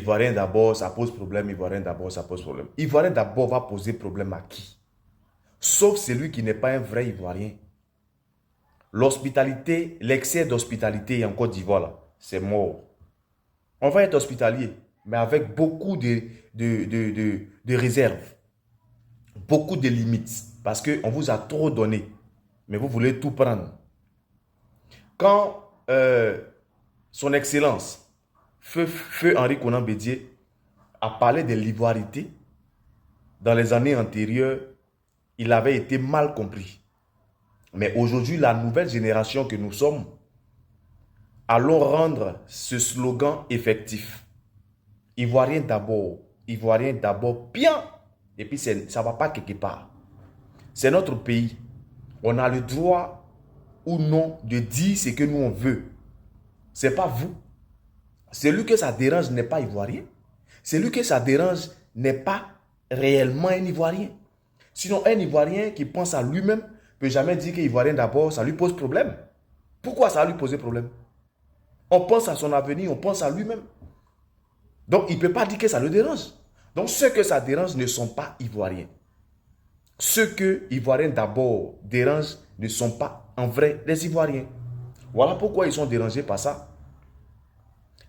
Ivoirien d'abord, ça pose problème. Ivoirien d'abord, ça pose problème. Ivoirien d'abord va poser problème à qui? Sauf celui qui n'est pas un vrai Ivoirien. L'hospitalité, l'excès d'hospitalité en Côte d'Ivoire, c'est mort. On va être hospitalier, mais avec beaucoup de réserves, beaucoup de limites, parce qu'on vous a trop donné, mais vous voulez tout prendre. Quand son Excellence, Feu Henri Konan Bédié, a parlé de l'ivoirité, dans les années antérieures, il avait été mal compris. Mais aujourd'hui, la nouvelle génération que nous sommes, allons rendre ce slogan effectif. Ivoirien d'abord bien. Et puis ça ne va pas quelque part. C'est notre pays. On a le droit ou non de dire ce que nous on veut. Ce n'est pas vous. Celui que ça dérange n'est pas ivoirien. Celui que ça dérange n'est pas réellement un Ivoirien. Sinon, un Ivoirien qui pense à lui-même ne peut jamais dire qu'Ivoirien d'abord, ça lui pose problème. Pourquoi ça va lui poser problème? On pense à son avenir, on pense à lui-même. Donc, il ne peut pas dire que ça le dérange. Donc, ceux que ça dérange ne sont pas Ivoiriens. Ceux que Ivoiriens d'abord dérangent ne sont pas en vrai des Ivoiriens. Voilà pourquoi ils sont dérangés par ça.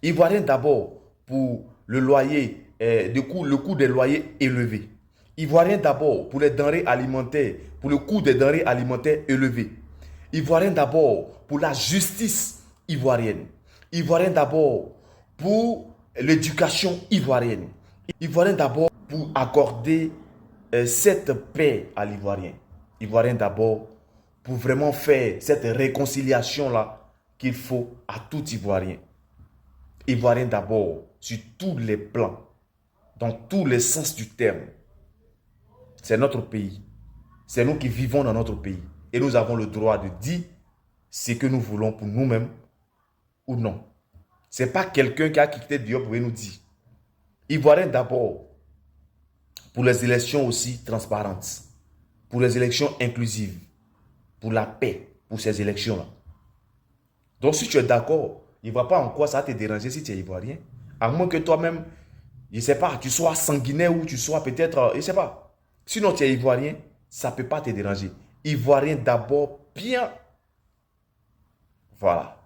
Ivoiriens d'abord pour le loyer, le coût des loyers élevé. Ivoiriens d'abord pour les denrées alimentaires, pour le coût des denrées alimentaires élevé. Ivoiriens d'abord pour la justice ivoirienne. Ivoiriens d'abord pour l'éducation ivoirienne. Ivoiriens d'abord pour accorder cette paix à l'Ivoirien. Ivoiriens d'abord pour vraiment faire cette réconciliation-là qu'il faut à tout Ivoirien. Ivoirien d'abord sur tous les plans, dans tous les sens du terme. C'est notre pays. C'est nous qui vivons dans notre pays. Et nous avons le droit de dire ce que nous voulons pour nous-mêmes ou non. Ce n'est pas quelqu'un qui a quitté Dieu pour nous dire. Ivoirien d'abord pour les élections aussi transparentes, pour les élections inclusives, pour la paix, pour ces élections-là. Donc si tu es d'accord, il ne voit pas en quoi ça va te déranger si tu es ivoirien. À moins que toi-même, je ne sais pas, tu sois sanguinaire ou tu sois peut-être, je ne sais pas. Sinon tu es ivoirien, ça ne peut pas te déranger. Ivoirien d'abord bien. Voilà.